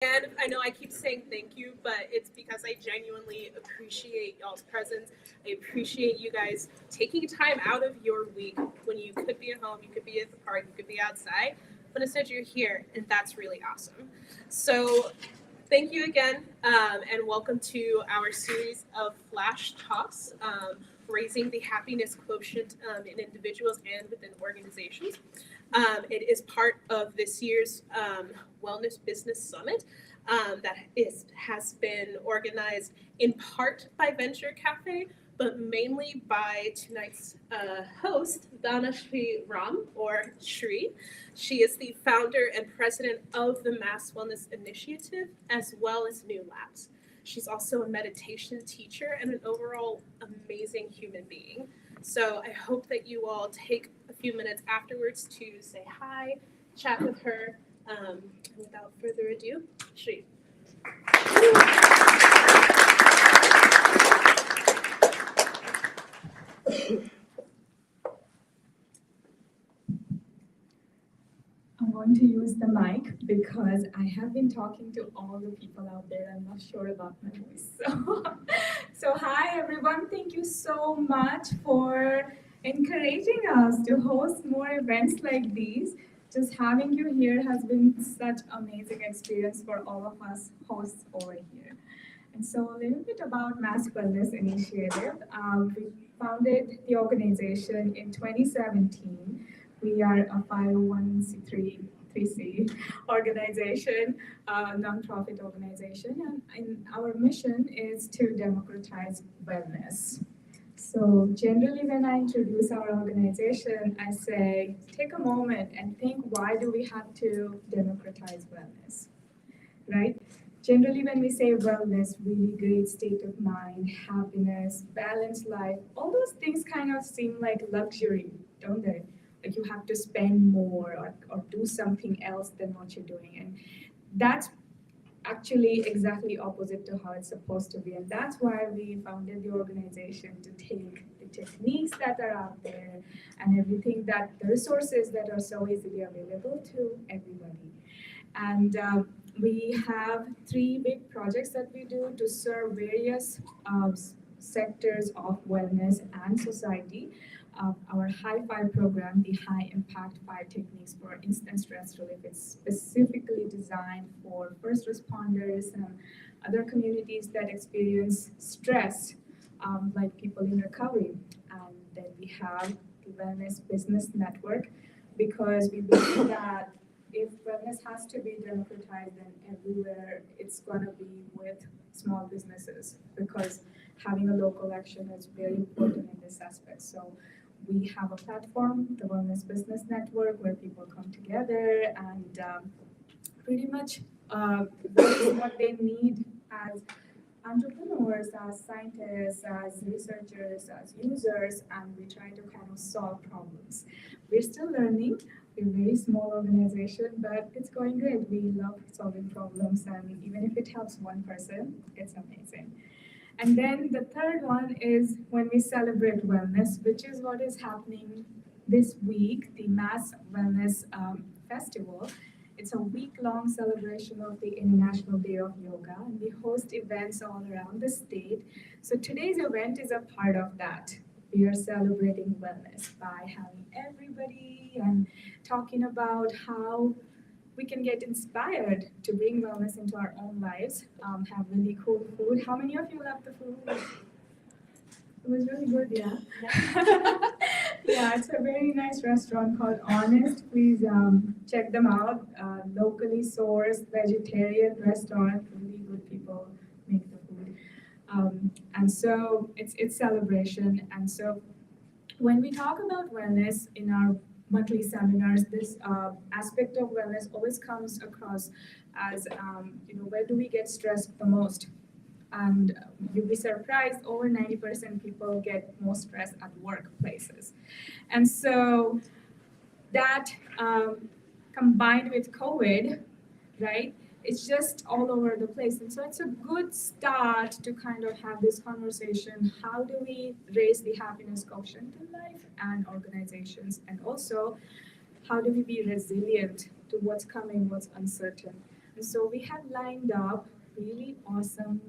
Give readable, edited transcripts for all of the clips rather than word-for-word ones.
And I know I keep saying thank you, but it's because I genuinely appreciate y'all's presence. I appreciate you guys taking time out of your week when you could be at home, you could be at the park, you could be outside, but instead you're here, and that's really awesome. So, thank you again, and welcome to our series of Flash Talks, raising the happiness quotient in individuals and within organizations. It is part of this year's Wellness Business Summit has been organized in part by Venture Cafe, but mainly by tonight's host, Dhanashree Ram, or Shri. She is the founder and president of the Mass Wellness Initiative, as well as New Labs. She's also a meditation teacher and an overall amazing human being. So I hope that you all take a few minutes afterwards to say hi, chat with her. And without further ado, Shri. I'm going to use the mic because I have been talking to all the people out there. I'm not sure about my voice. So hi everyone. Thank you so much for encouraging us to host more events like these. Just having you here has been such amazing experience for all of us hosts over here. And so a little bit about Mass Wellness Initiative. We founded the organization in 2017. We are a 501c3 organization, nonprofit organization, and our mission is to democratize wellness. So generally when I introduce our organization, I say, take a moment and think, why do we have to democratize wellness, right? Generally when we say wellness, really great state of mind, happiness, balanced life, all those things kind of seem like luxury, don't they? Like you have to spend more or do something else than what you're doing. And that's actually exactly opposite to how it's supposed to be. And that's why we founded the organization, to take the techniques that are out there and everything that the resources that are so easily available to everybody. And we have 3 big projects that we do to serve various sectors of wellness and society. Our High Five program, the High Impact 5 Techniques for Instant Stress Relief, it's specifically designed for first responders and other communities that experience stress, like people in recovery. And then we have the Wellness Business Network, because we believe that if wellness has to be democratized, then everywhere it's going to be with small businesses, because having a local action is very important in this aspect. So we have a platform, the Wellness Business Network, where people come together and pretty much what they need as entrepreneurs, as scientists, as researchers, as users, and we try to kind of solve problems. We're still learning. We're a very small organization, but it's going good. We love solving problems, and even if it helps one person, it's amazing. And then the third one is when we celebrate wellness, which is what is happening this week, the Mass Wellness Festival. It's a week-long celebration of the International Day of Yoga, and we host events all around the state. So today's event is a part of that. We are celebrating wellness by having everybody and talking about how we can get inspired to bring wellness into our own lives, have really cool food. How many of you love the food? It was really good, yeah. Yeah, it's a very nice restaurant called Honest. Please check them out. Locally sourced vegetarian restaurant. Really good people make the food. And so it's celebration. And so when we talk about wellness in our monthly seminars, this aspect of wellness always comes across as, where do we get stressed the most? And you'll be surprised, over 90% people get most stress at workplaces. And so that combined with COVID, right, it's just all over the place. And so it's a good start to kind of have this conversation. How do we raise the happiness quotient in life and organizations? And also, how do we be resilient to what's coming, what's uncertain? And so we have lined up really awesome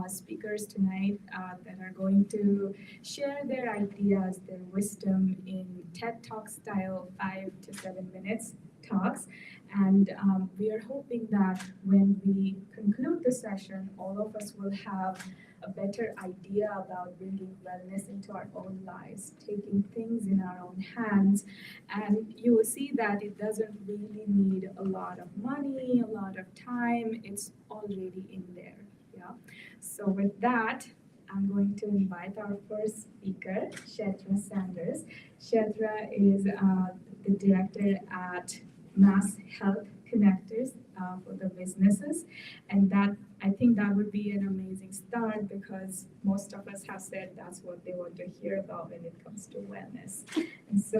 speakers tonight that are going to share their ideas, their wisdom in TED Talk style 5 to 7 minutes talks. And we are hoping that when we conclude the session, all of us will have a better idea about bringing wellness into our own lives, taking things in our own hands. And you will see that it doesn't really need a lot of money, a lot of time. It's already in there. Yeah. So with that, I'm going to invite our first speaker, Kshetra Sanders. Kshetra is the director at Mass Health Connectors for the businesses, and that I think that would be an amazing start because most of us have said that's what they want to hear about when it comes to wellness. And so,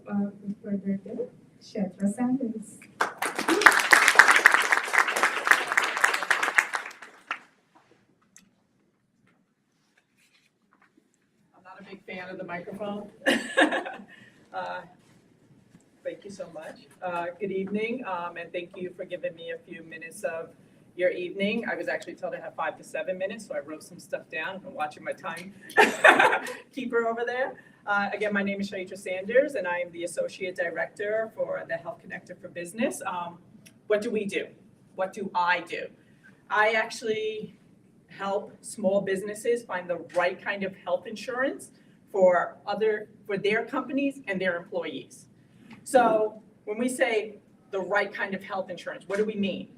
without further ado, Kshetra Sanders. I'm not a big fan of the microphone. Thank you so much. Good evening, and thank you for giving me a few minutes of your evening. I was actually told I have 5 to 7 minutes, so I wrote some stuff down. I'm watching my time keeper over there. Again, my name is Kshetra Sanders, and I am the Associate Director for the Health Connector for Business. What do we do? What do I do? I actually help small businesses find the right kind of health insurance for their companies and their employees. So when we say the right kind of health insurance, what do we mean?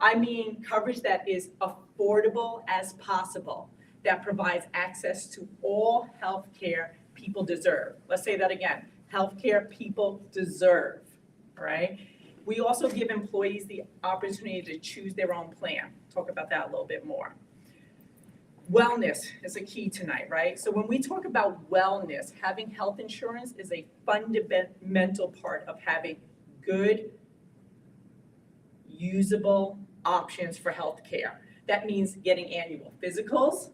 I mean coverage that is affordable as possible, that provides access to all healthcare people deserve. Let's say that again, healthcare people deserve, right? We also give employees the opportunity to choose their own plan. Talk about that a little bit more. Wellness is a key tonight, right? So when we talk about wellness, having health insurance is a fundamental part of having good, usable options for healthcare. That means getting annual physicals,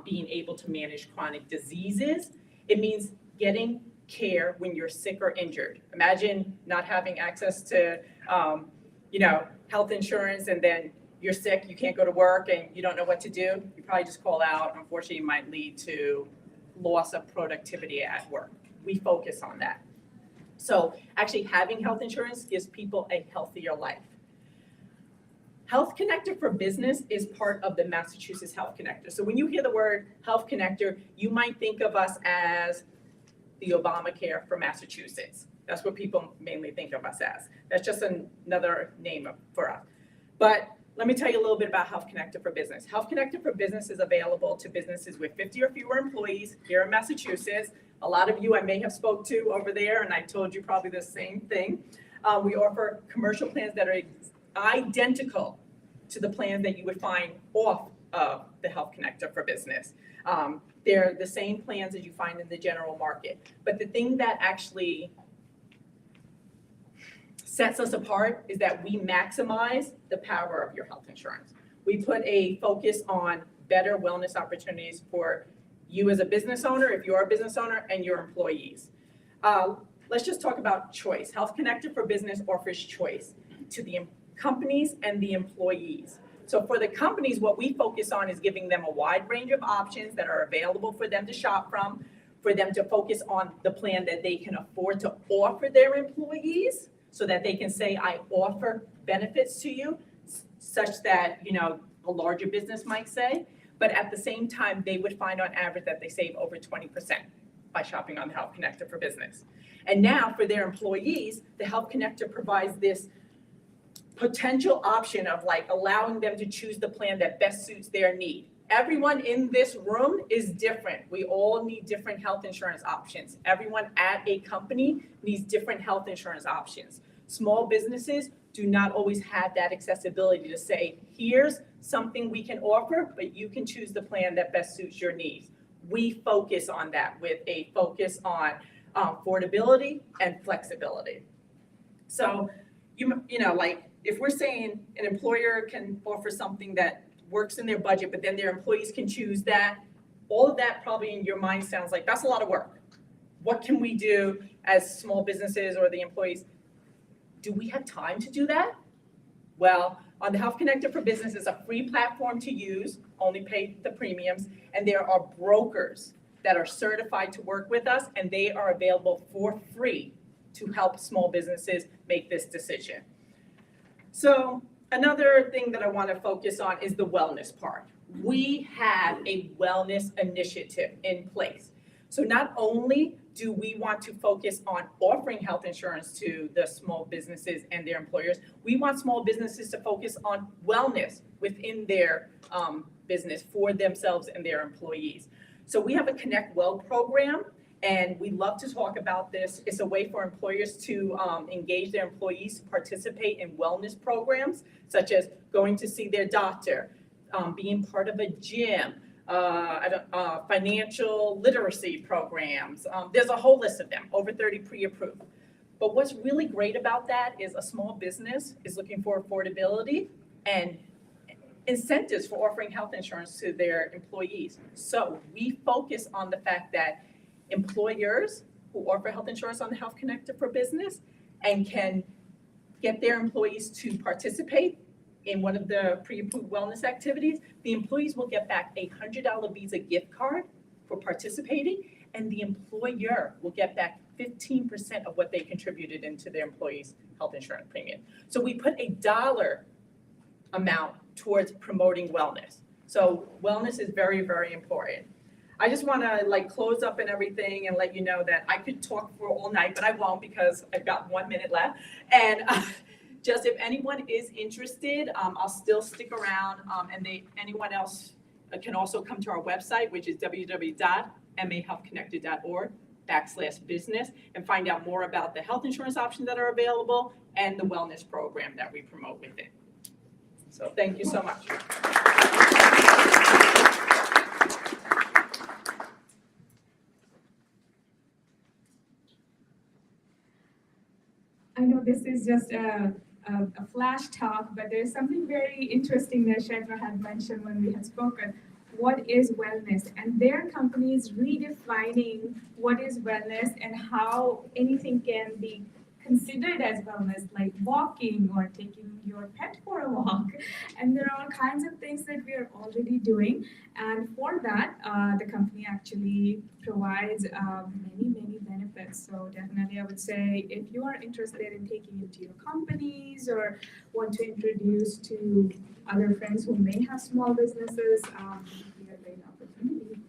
being able to manage chronic diseases. It means getting care when you're sick or injured. Imagine not having access to, health insurance, and then you're sick, you can't go to work, and you don't know what to do. You probably just call out. Unfortunately, it might lead to loss of productivity at work. We focus on that. So actually having health insurance gives people a healthier life. Health Connector for Business is part of the Massachusetts Health Connector. So when you hear the word Health Connector, you might think of us as the Obamacare for Massachusetts. That's what people mainly think of us as. That's just another name for us. But let me tell you a little bit about Health Connector for Business. Health Connector for Business is available to businesses with 50 or fewer employees here in Massachusetts. A lot of you I may have spoke to over there, and I told you probably the same thing. We offer commercial plans that are identical to the plans that you would find off of the Health Connector for Business. They're the same plans as you find in the general market. But the thing that actually sets us apart is that we maximize the power of your health insurance. We put a focus on better wellness opportunities for you as a business owner, if you're a business owner, and your employees. Let's just talk about choice. Health Connector for Business offers choice to the companies and the employees. So for the companies, what we focus on is giving them a wide range of options that are available for them to shop from, for them to focus on the plan that they can afford to offer their employees, so that they can say, I offer benefits to you, such that, a larger business might say, but at the same time, they would find on average that they save over 20% by shopping on the Health Connector for Business. And now for their employees, the Health Connector provides this potential option of allowing them to choose the plan that best suits their need. Everyone in this room is different. We all need different health insurance options. Everyone at a company needs different health insurance options. Small businesses do not always have that accessibility to say, here's something we can offer, but you can choose the plan that best suits your needs. We focus on that with a focus on affordability and flexibility. So, if we're saying an employer can offer something that works in their budget, but then their employees can choose that, all of that probably in your mind sounds like that's a lot of work. What can we do as small businesses or the employees? Do we have time to do that? Well, on the Health Connector for Business, it's a free platform to use, only pay the premiums, and there are brokers that are certified to work with us, and they are available for free to help small businesses make this decision. So another thing that I want to focus on is the wellness part. We have a wellness initiative in place. So not only do we want to focus on offering health insurance to the small businesses and their employers, we want small businesses to focus on wellness within their business for themselves and their employees. So we have a Connect Well program, and we love to talk about this. It's a way for employers to engage their employees to participate in wellness programs, such as going to see their doctor, being part of a gym, financial literacy programs. There's a whole list of them, over 30 pre-approved. But what's really great about that is a small business is looking for affordability and incentives for offering health insurance to their employees. So we focus on the fact that employers who offer health insurance on the Health Connector for Business and can get their employees to participate in one of the pre-approved wellness activities, the employees will get back a $100 Visa gift card for participating, and the employer will get back 15% of what they contributed into their employees' health insurance premium. So we put a dollar amount towards promoting wellness. So wellness is very, very important. I just want to close up and everything and let you know that I could talk for all night, but I won't because I've got 1 minute left. And just if anyone is interested, I'll still stick around, and anyone else can also come to our website, which is www.mahealthconnected.org/business, and find out more about the health insurance options that are available and the wellness program that we promote with it. So thank you so much. I know this is just a flash talk, but there's something very interesting that Shekha had mentioned when we had spoken. What is wellness? And their company is redefining what is wellness and how anything can be considered as wellness, like walking or taking your pet for a walk. And there are all kinds of things that we are already doing. And for that, the company actually provides many benefits. So definitely I would say if you are interested in taking it to your companies or want to introduce to other friends who may have small businesses, it would be a great opportunity.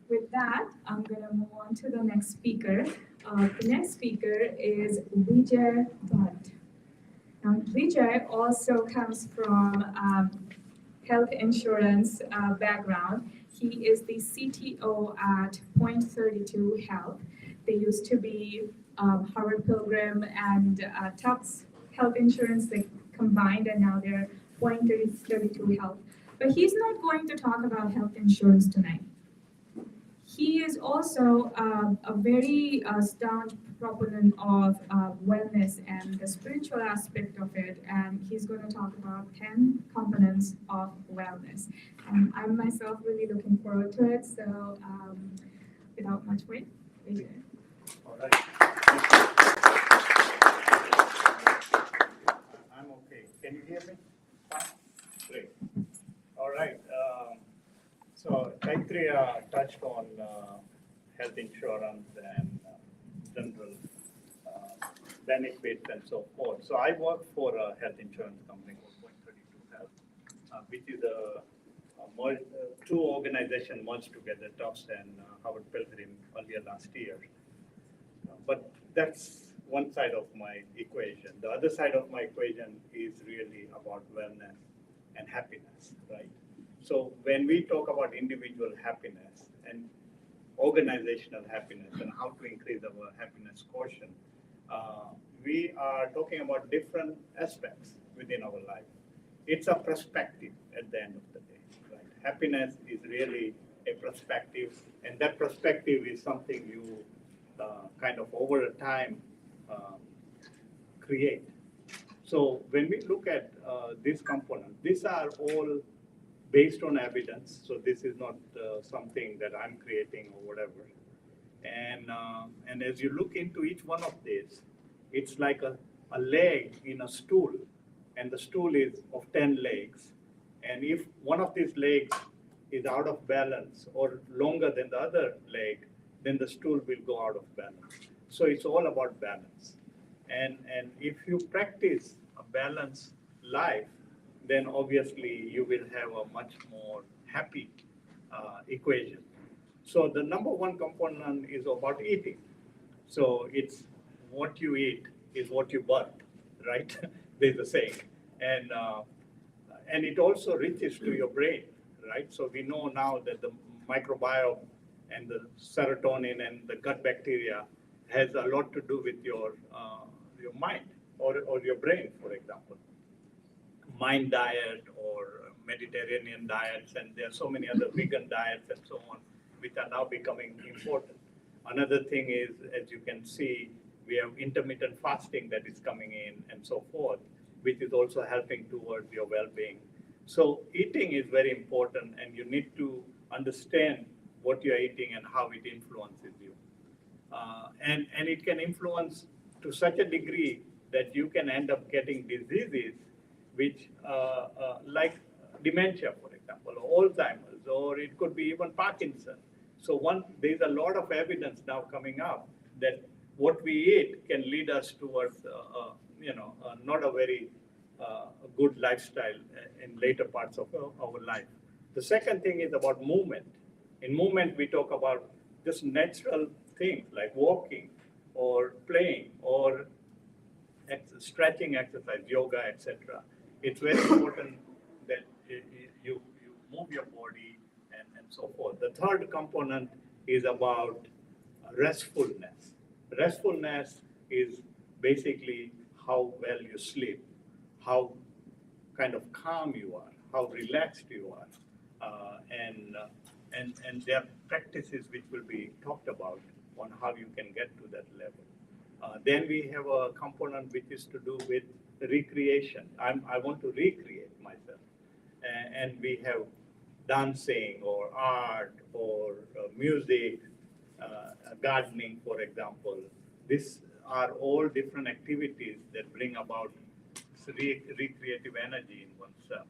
With that, I'm going to move on to the next speaker. The next speaker is Vijay Bhatt. Now, Vijay also comes from health insurance background. He is the CTO at Point32 Health. They used to be Harvard Pilgrim and Tufts Health Insurance. They combined, and now they're Point32 Health. But he's not going to talk about health insurance tonight. He is also a very staunch proponent of wellness and the spiritual aspect of it, and he's going to talk about 10 components of wellness. And I'm myself really looking forward to it, so without much wait, Vijay. All right. I'm okay. Can you hear me? Great. All right. So Gayatri touched on health insurance and general benefits and so forth. So I work for a health insurance company called Point32 Health, which is two organizations merged together, Tufts and Harvard Pilgrim, earlier last year. But that's one side of my equation. The other side of my equation is really about wellness and happiness, right? So when we talk about individual happiness and organizational happiness and how to increase our happiness quotient, we are talking about different aspects within our life. It's a perspective at the end of the day, right? Happiness is really a perspective, and that perspective is something you kind of over a time create. So when we look at these components, these are all based on evidence. So this is not something that I'm creating or whatever. And as you look into each one of these, it's like a leg in a stool, and the stool is of 10 legs. And if one of these legs is out of balance or longer than the other leg, then the stool will go out of balance. So it's all about balance. And if you practice a balanced life, then obviously you will have a much more happy equation. So the number one component is about eating. So it's what you eat is what you burn, right? There's a saying. And it also reaches to your brain, right? So we know now that the microbiome and the serotonin and the gut bacteria has a lot to do with your mind or your brain, for example. Mind diet or Mediterranean diets, and there are so many other vegan diets and so on, which are now becoming important. Another thing is, as you can see, we have intermittent fasting that is coming in and so forth, which is also helping towards your well-being. So eating is very important, and you need to understand what you're eating and how it influences you. And it can influence to such a degree that you can end up getting diseases which, like dementia, for example, or Alzheimer's, or it could be even Parkinson. So there's a lot of evidence now coming up that what we eat can lead us towards, not a very good lifestyle in later parts of our life. The second thing is about movement. In movement, we talk about just natural things like walking or playing or stretching exercise, yoga, etc. It's very important that you move your body and so forth. The third component is about restfulness. Restfulness is basically how well you sleep, how kind of calm you are, how relaxed you are, and there are practices which will be talked about on how you can get to that level. Then we have a component which is to do with recreation. I want to recreate myself, and we have dancing or art or music, gardening, for example. These are all different activities that bring about recreative energy in oneself.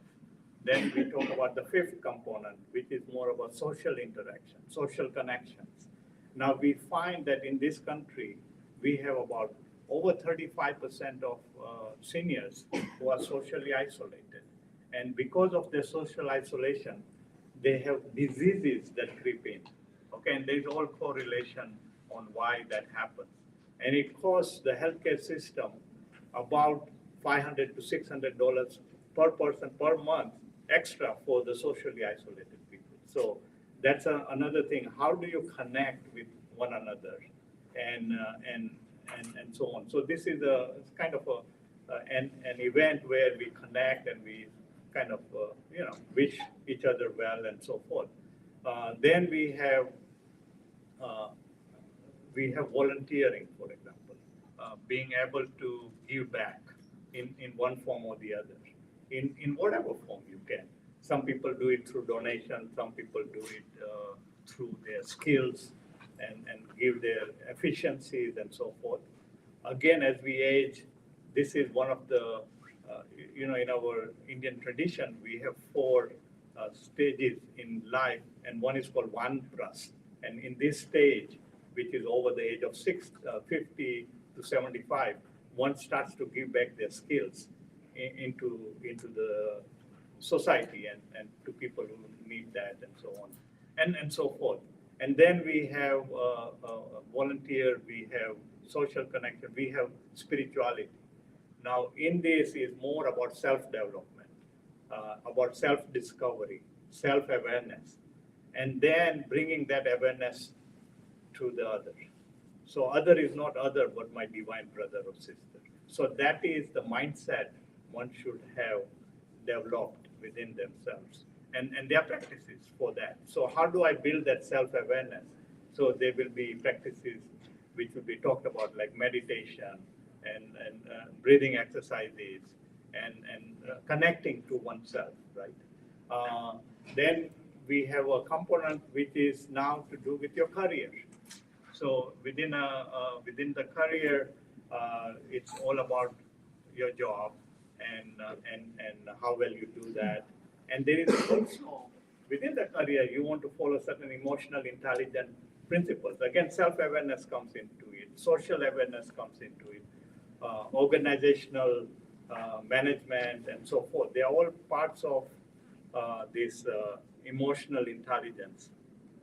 Then we talk about the fifth component, which is more about social interaction, social connections. Now we find that in this country, we have about over 35% of seniors who are socially isolated. And because of their social isolation, they have diseases that creep in. Okay, and there's all correlation on why that happens. And it costs the healthcare system about $500 to $600 per person per month extra for the socially isolated people. So that's another thing. How do you connect with one another and so on? So this is it's kind of an event where we connect and we kind of wish each other well and so forth. Then we have volunteering, for example, being able to give back in one form or the other, in whatever form you can. Some people do it through donation, some people do it through their skills and give their efficiencies and so forth. Again, as we age, this is one of the, in our Indian tradition, we have four stages in life, and one is called Vanprastha. And in this stage, which is over the age of 50 to 75, one starts to give back their skills into the society and to people who need that and so on, and so forth. And then we have volunteer, we have social connection, we have spirituality. Now, in this is more about self-development, about self-discovery, self-awareness, and then bringing that awareness to the other. So other is not other, but my divine brother or sister. So that is the mindset one should have developed within themselves. And there are practices for that. So how do I build that self-awareness? So there will be practices which will be talked about, like meditation and breathing exercises and connecting to oneself, right? Then we have a component which is now to do with your career. So within the career, it's all about your job and how well you do that. And there is also, within the career, you want to follow certain emotional intelligence principles. Again, self-awareness comes into it, social awareness comes into it, organizational management, and so forth. They are all parts of this emotional intelligence.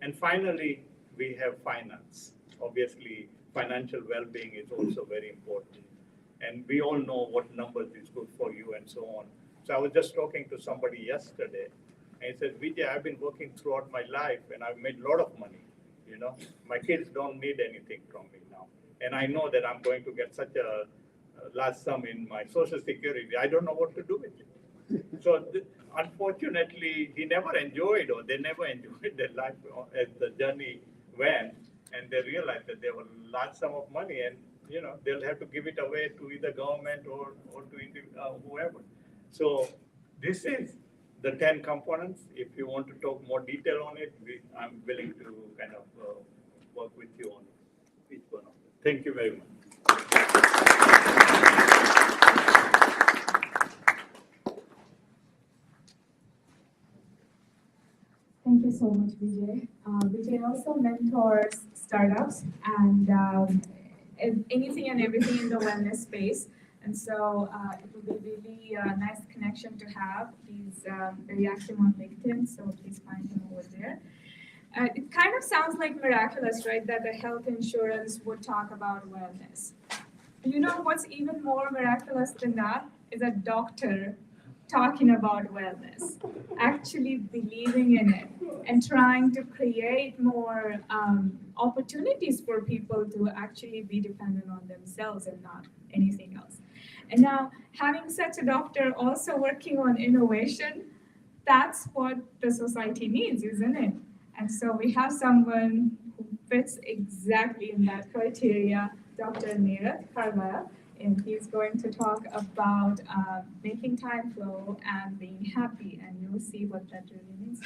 And finally, we have finance. Obviously, financial well-being is also very important. And we all know what numbers is good for you and so on. So I was just talking to somebody yesterday, and he said, Vijay, I've been working throughout my life and I've made a lot of money. You know, my kids don't need anything from me now. And I know that I'm going to get such a large sum in my social security. I don't know what to do with it. So unfortunately, he never enjoyed, or they never enjoyed their life as the journey went. And they realized that there was a large sum of money, and you know they'll have to give it away to either government or to whoever. So this is the 10 components. If you want to talk more detail on it, I'm willing to kind of work with you on each one of them. Thank you very much. Thank you so much, Vijay. Vijay also mentors startups and anything and everything in the wellness space. And so it will be really a nice connection to have. He's very active on LinkedIn, so please find him over there. It kind of sounds like miraculous, right, that the health insurance would talk about wellness. You know what's even more miraculous than that is a doctor talking about wellness, actually believing in it and trying to create more opportunities for people to actually be dependent on themselves and not anything else. And now, having such a doctor also working on innovation, that's what the society needs, isn't it? And so we have someone who fits exactly in that criteria, Dr. Narath Carlile, and he's going to talk about making time flow and being happy, and you'll see what that really means.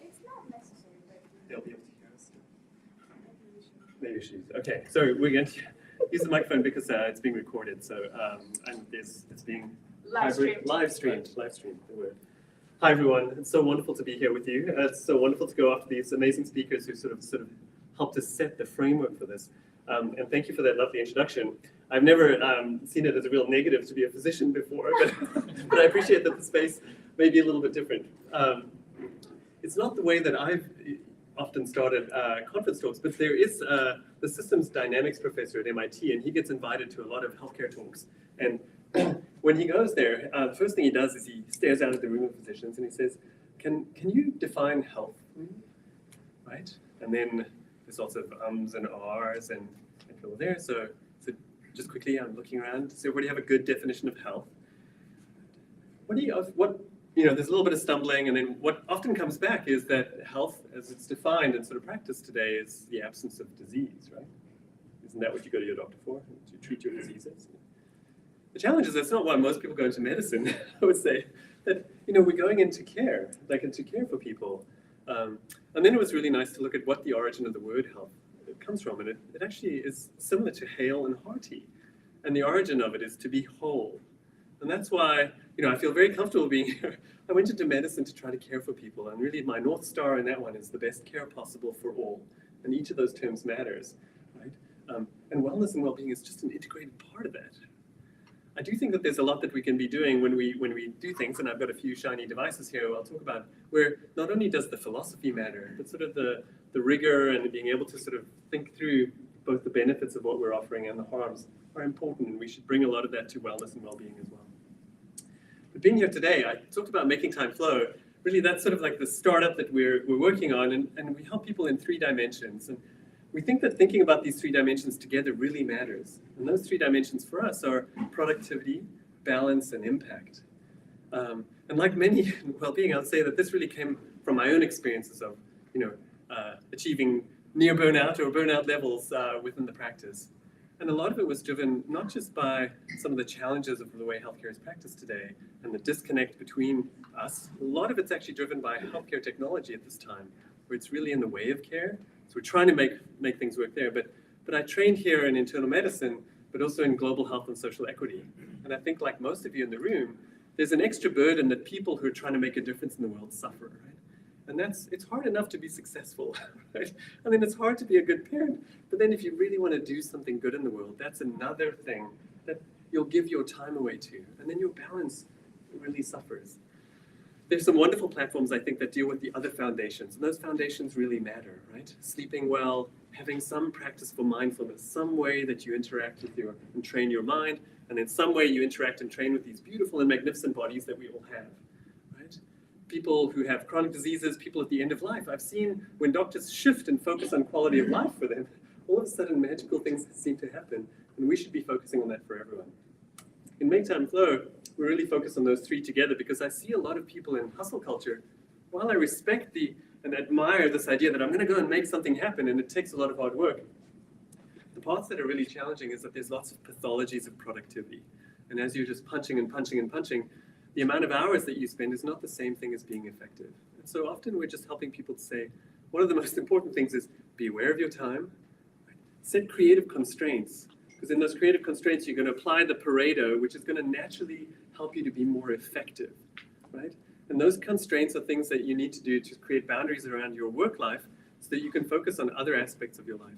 It's not necessary, but they'll be able to hear us. Maybe she's okay. So we're going to use the microphone because it's being recorded. So and it's being live streamed. The word. Hi everyone. It's so wonderful to be here with you. It's so wonderful to go after these amazing speakers who sort of helped us set the framework for this. And thank you for that lovely introduction. I've never seen it as a real negative to be a physician before, but I appreciate that the space may be a little bit different. It's not the way that I've often started conference talks, but there is the systems dynamics professor at MIT, and he gets invited to a lot of healthcare talks. And when he goes there, the first thing he does is he stares out at the room of physicians and he says, can you define health for me? Right? And then there's lots of ums and ahs and people there. So just quickly, I'm looking around. Does everybody have a good definition of health? There's a little bit of stumbling, and then what often comes back is that health, as it's defined in sort of practice today, is the absence of disease, right? Isn't that what you go to your doctor for, to treat your diseases? The challenge is that's not why most people go into medicine. I would say that we're going into care, for people. And then it was really nice to look at what the origin of the word health comes from, and it actually is similar to hale and hearty, and the origin of it is to be whole. And that's why I feel very comfortable being here. I went into medicine to try to care for people, and really my North Star in that one is the best care possible for all, and each of those terms matters, right? And wellness and well-being is just an integrated part of that. I do think that there's a lot that we can be doing when we do things, and I've got a few shiny devices here I'll talk about, where not only does the philosophy matter, but sort of the rigor and being able to sort of think through both the benefits of what we're offering and the harms are important, and we should bring a lot of that to wellness and well-being as well. But being here today, I talked about making time flow. Really, that's sort of like the startup that we're working on, and we help people in 3 dimensions. And we think that thinking about these 3 dimensions together really matters. And those 3 dimensions for us are productivity, balance, and impact. And like many well-being, I'll say that this really came from my own experiences of, achieving near burnout or burnout levels within the practice. And a lot of it was driven not just by some of the challenges of the way healthcare is practiced today and the disconnect between us. A lot of it's actually driven by healthcare technology at this time, where it's really in the way of care. So we're trying to make things work there, but but I trained here in internal medicine, but also in global health and social equity. And I think like most of you in the room, there's an extra burden that people who are trying to make a difference in the world suffer, right? And it's hard enough to be successful, right? I mean, it's hard to be a good parent, but then if you really want to do something good in the world, that's another thing that you'll give your time away to, and then your balance really suffers. There's some wonderful platforms, I think, that deal with the other foundations, and those foundations really matter, right? Sleeping well, having some practice for mindfulness, some way that you interact with and train your mind, and in some way you interact and train with these beautiful and magnificent bodies that we all have, right? People who have chronic diseases, people at the end of life. I've seen when doctors shift and focus on quality of life for them, all of a sudden magical things seem to happen, and we should be focusing on that for everyone. In Make Time Flow, we really focus on those three together because I see a lot of people in hustle culture. While I respect and admire this idea that I'm going to go and make something happen and it takes a lot of hard work, the parts that are really challenging is that there's lots of pathologies of productivity. And as you're just punching and punching and punching, the amount of hours that you spend is not the same thing as being effective. And so often we're just helping people to say, one of the most important things is be aware of your time, set creative constraints. Because in those creative constraints, you're going to apply the Pareto, which is going to naturally help you to be more effective, right? And those constraints are things that you need to do to create boundaries around your work life so that you can focus on other aspects of your life.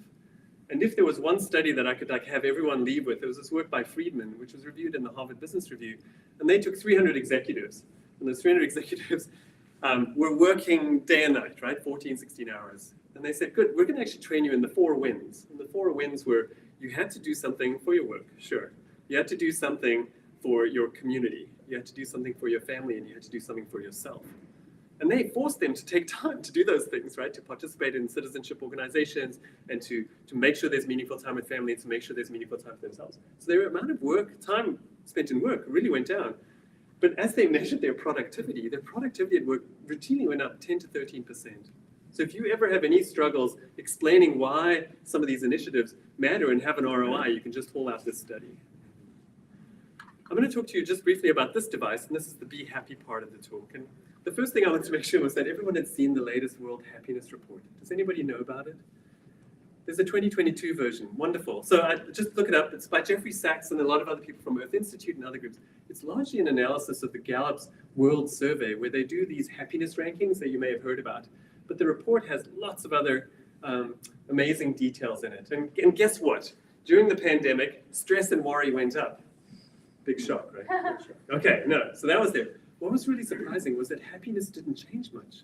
And if there was one study that I could have everyone leave with, there was this work by Friedman, which was reviewed in the Harvard Business Review, and they took 300 executives, and those 300 executives were working day and night, right? 14, 16 hours. And they said, good, we're going to actually train you in the 4 wins. And the 4 wins were, you had to do something for your work, sure. You had to do something for your community. You had to do something for your family, and you had to do something for yourself. And they forced them to take time to do those things, right? To participate in citizenship organizations and to make sure there's meaningful time with family and to make sure there's meaningful time for themselves. So their amount of time spent in work really went down. But as they measured their productivity at work routinely went up 10 to 13%. So if you ever have any struggles explaining why some of these initiatives matter and have an ROI, you can just pull out this study. I'm going to talk to you just briefly about this device, and this is the Be Happy part of the talk. And the first thing I wanted to make sure was that everyone had seen the latest World Happiness Report. Does anybody know about it? There's a 2022 version. Wonderful. So I just look it up. It's by Jeffrey Sachs and a lot of other people from Earth Institute and other groups. It's largely an analysis of the Gallup's World Survey, where they do these happiness rankings that you may have heard about. But the report has lots of other amazing details in it. And guess what? During the pandemic, stress and worry went up. Big shock, right? Big shock. Okay, no, so that was there. What was really surprising was that happiness didn't change much,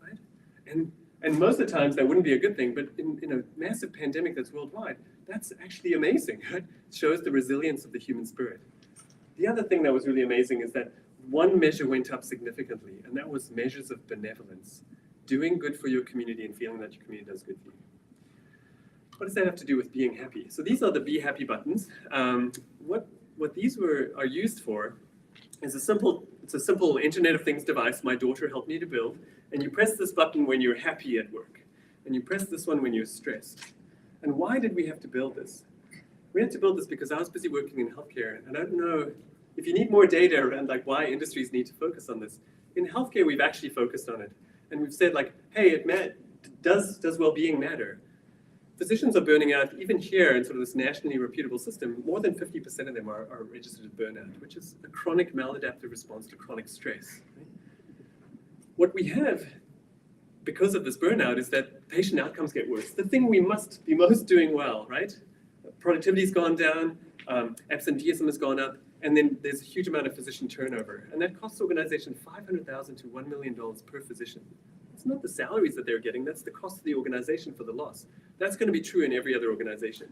right? And most of the times that wouldn't be a good thing, but in a massive pandemic that's worldwide, that's actually amazing, right? It shows the resilience of the human spirit. The other thing that was really amazing is that one measure went up significantly, and that was measures of benevolence. Doing good for your community and feeling that your community does good for you. What does that have to do with being happy? So these are the Be Happy buttons. What these are used for is it's a simple Internet of Things device my daughter helped me to build. And you press this button when you're happy at work. And you press this one when you're stressed. And why did we have to build this? We had to build this because I was busy working in healthcare. And I don't know if you need more data around why industries need to focus on this. In healthcare, we've actually focused on it. And we've said hey, does well-being matter? Physicians are burning out, even here in sort of this nationally reputable system, more than 50% of them are registered as burnout, which is a chronic maladaptive response to chronic stress. Right? What we have, because of this burnout, is that patient outcomes get worse. The thing we must be most doing well, right? Productivity's gone down, absenteeism has gone up, and then there's a huge amount of physician turnover. And that costs the organization $500,000 to $1 million per physician. It's not the salaries that they're getting, that's the cost of the organization for the loss. That's going to be true in every other organization.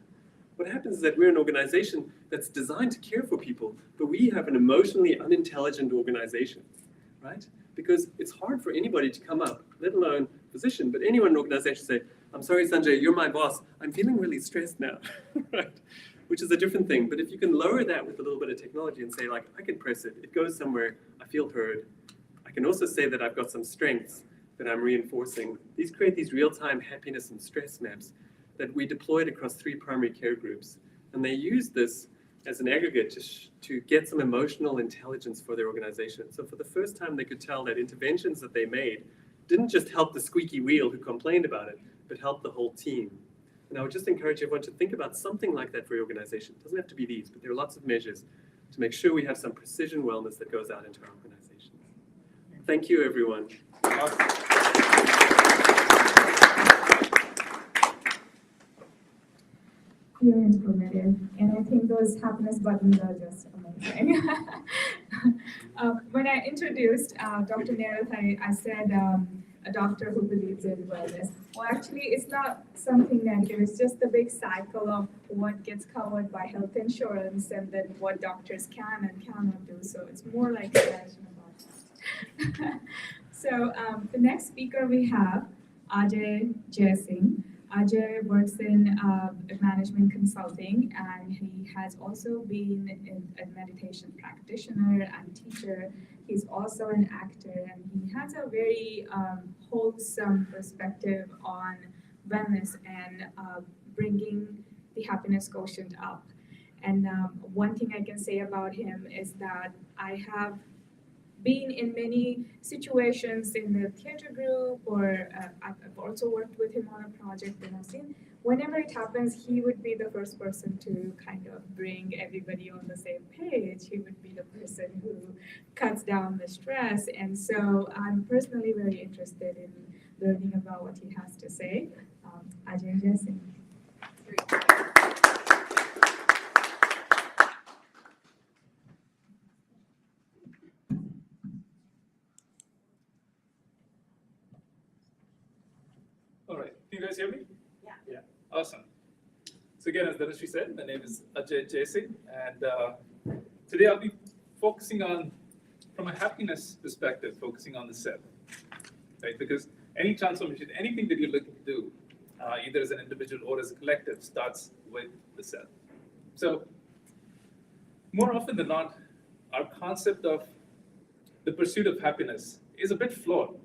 What happens is that we're an organization that's designed to care for people, but we have an emotionally unintelligent organization, right? Because it's hard for anybody to come up, let alone a physician, but anyone in an organization say, I'm sorry, Sanjay, you're my boss. I'm feeling really stressed now, right? Which is a different thing. But if you can lower that with a little bit of technology and say, I can press it, it goes somewhere, I feel heard. I can also say that I've got some strengths that I'm reinforcing. These create these real-time happiness and stress maps that we deployed across 3 primary care groups. And they use this as an aggregate to get some emotional intelligence for their organization. So for the first time, they could tell that interventions that they made didn't just help the squeaky wheel who complained about it, but helped the whole team. And I would just encourage everyone to think about something like that for your organization. It doesn't have to be these, but there are lots of measures to make sure we have some precision wellness that goes out into our organizations. Thank you, everyone. Very informative, and I think those happiness buttons are just amazing. When I introduced Dr. Narath, I said a doctor who believes in wellness. Well, actually, it's not something negative. It's just the big cycle of what gets covered by health insurance and then what doctors can and cannot do. So it's more like a passion about that. So the next speaker we have, Ajay Jaisingh. Ajay works in management consulting, and he has also been a meditation practitioner and teacher. He's also an actor, and he has a very wholesome perspective on wellness and bringing the happiness quotient up. And one thing I can say about him is that I have been in many situations in the theater group, or I've also worked with him on a project, and I've seen whenever it happens, he would be the first person to kind of bring everybody on the same page. He would be the person who cuts down the stress. And so I'm personally very interested in learning about what he has to say. Ajay Jaisingh. All right, can you guys hear me? Yeah. Yeah. Awesome. So again, as Dhanashree said, my name is Ajay Jaisingh, and today I'll be focusing on, from a happiness perspective, focusing on the self, right? Because any transformation, anything that you're looking to do, either as an individual or as a collective, starts with the self. So more often than not, our concept of the pursuit of happiness is a bit flawed,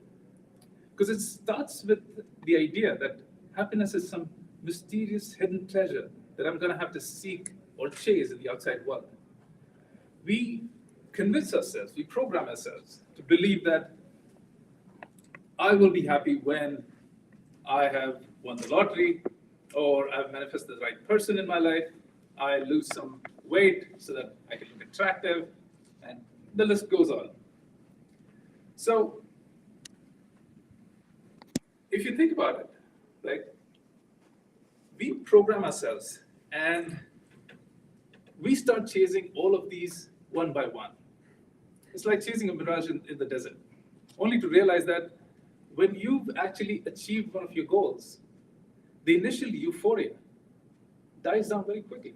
because it starts with the idea that happiness is some mysterious hidden treasure that I'm going to have to seek or chase in the outside world. We convince ourselves, we program ourselves to believe that I will be happy when I have won the lottery, or I've manifested the right person in my life, I lose some weight so that I can look attractive, and the list goes on. So if you think about it, right, we program ourselves and we start chasing all of these one by one. It's like chasing a mirage in the desert, only to realize that when you've actually achieved one of your goals, the initial euphoria dies down very quickly.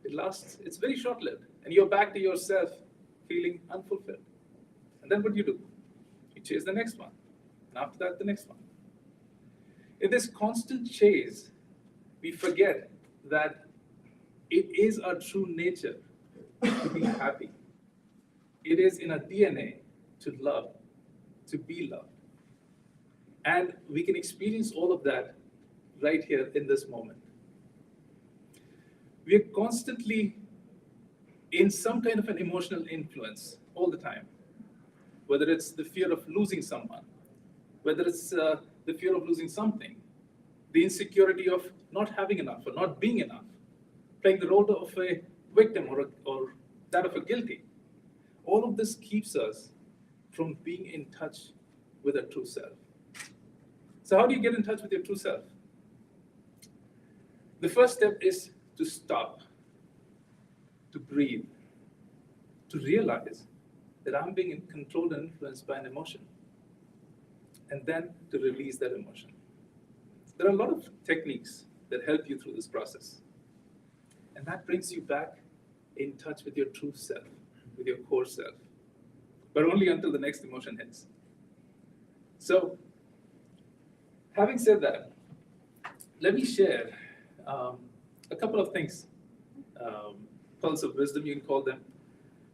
It lasts, it's very short-lived, and you're back to yourself feeling unfulfilled. And then what do? You chase the next one, and after that, the next one. In this constant chase, we forget that it is our true nature to be happy. It is in our DNA to love, to be loved. And we can experience all of that right here in this moment. We are constantly in some kind of an emotional influence all the time, whether it's the fear of losing someone, whether it's the fear of losing something, the insecurity of not having enough or not being enough, playing the role of a victim or that of a guilty. All of this keeps us from being in touch with our true self. So how do you get in touch with your true self? The first step is to stop, to breathe, to realize that I'm being controlled and influenced by an emotion, and then to release that emotion. There are a lot of techniques that help you through this process, and that brings you back in touch with your true self, with your core self, but only until the next emotion hits. So, having said that, let me share a couple of things, pearls of wisdom, you can call them.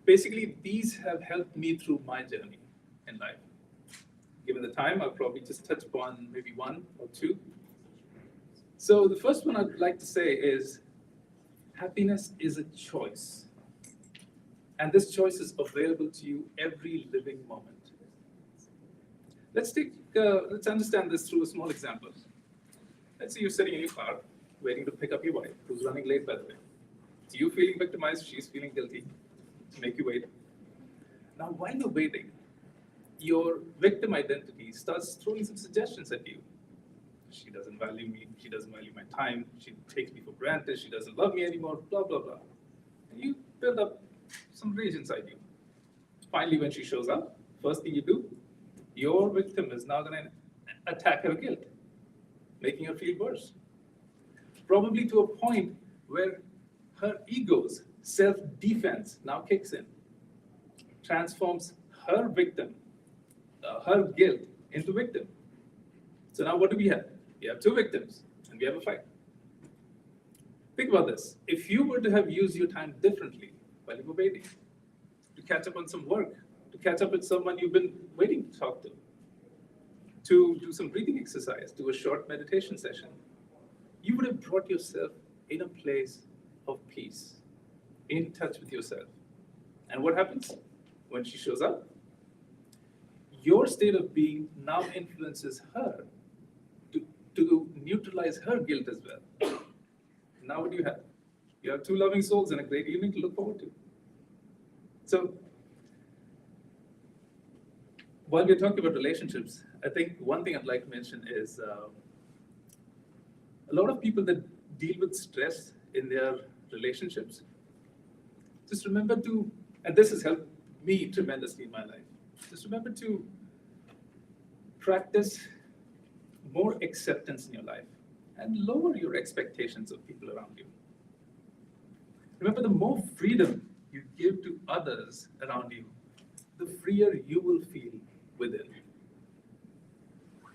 Basically, these have helped me through my journey in life. Given the time, I'll probably just touch upon maybe one or two. So the first one I'd like to say is, happiness is a choice. And this choice is available to you every living moment. Let's understand this through a small example. Let's say you're sitting in your car, waiting to pick up your wife, who's running late, by the way. So you feeling victimized, she's feeling guilty, to make you wait. Now, while you're waiting, your victim identity starts throwing some suggestions at you. She doesn't value me, she doesn't value my time, she takes me for granted, she doesn't love me anymore, blah, blah, blah. And you build up some rage inside you. Finally, when she shows up, first thing you do, your victim is now gonna attack her guilt, making her feel worse. Probably to a point where her ego's self-defense now kicks in, transforms her victim, her guilt into victim. So now what do we have? We have two victims and we have a fight. Think about this. If you were to have used your time differently while you were waiting, to catch up on some work, to catch up with someone you've been waiting to talk to do some breathing exercise, do a short meditation session, you would have brought yourself in a place of peace, in touch with yourself. And what happens when she shows up? Your state of being now influences her to neutralize her guilt as well. Now what do you have? You have two loving souls and a great evening to look forward to. So, while we're talking about relationships, I think one thing I'd like to mention is a lot of people that deal with stress in their relationships, just remember to, and this has helped me tremendously in my life, just remember to practice more acceptance in your life and lower your expectations of people around you. Remember, the more freedom you give to others around you, the freer you will feel within.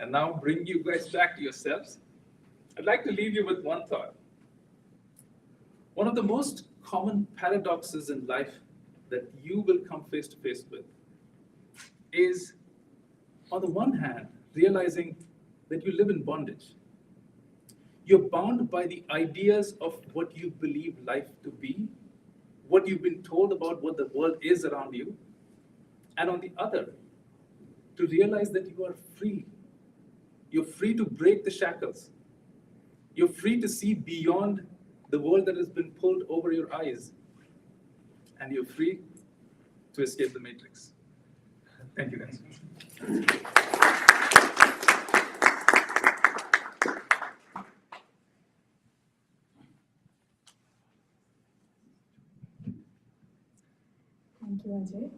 And now bring you guys back to yourselves. I'd like to leave you with one thought. One of the most common paradoxes in life that you will come face to face with is, on the one hand, realizing that you live in bondage. You're bound by the ideas of what you believe life to be, what you've been told about what the world is around you, and on the other, to realize that you are free. You're free to break the shackles. You're free to see beyond the world that has been pulled over your eyes. And you're free to escape the matrix. Thank you, guys. Thank you, Ajay.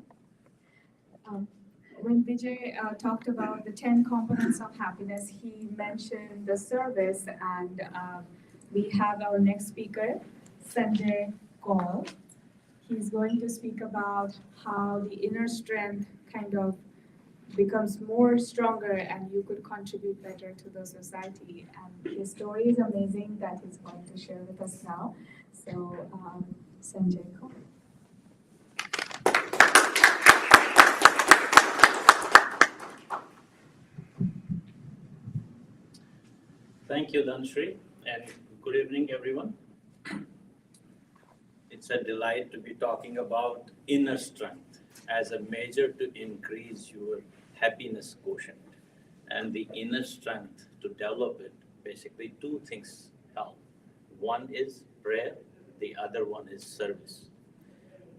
When Vijay talked about the 10 components of happiness, he mentioned the service, and we have our next speaker, Sanjay Kaul. He's going to speak about how the inner strength kind of becomes more stronger and you could contribute better to the society. And his story is amazing that he's going to share with us now. So, Sanjay Kaul. Thank you, Dhanashree, and good evening, everyone. It's a delight to be talking about inner strength as a measure to increase your happiness quotient. And the inner strength, to develop it, basically two things help. One is prayer, the other one is service.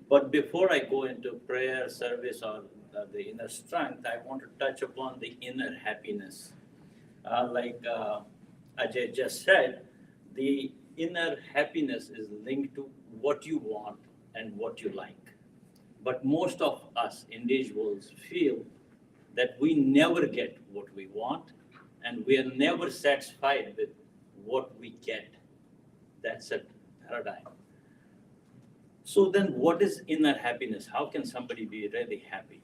But before I go into prayer, service, or the inner strength, I want to touch upon the inner happiness. Like Ajay just said, the inner happiness is linked to what you want and what you like. But most of us individuals feel that we never get what we want and we are never satisfied with what we get. That's a paradigm. So then what is inner happiness? How can somebody be really happy?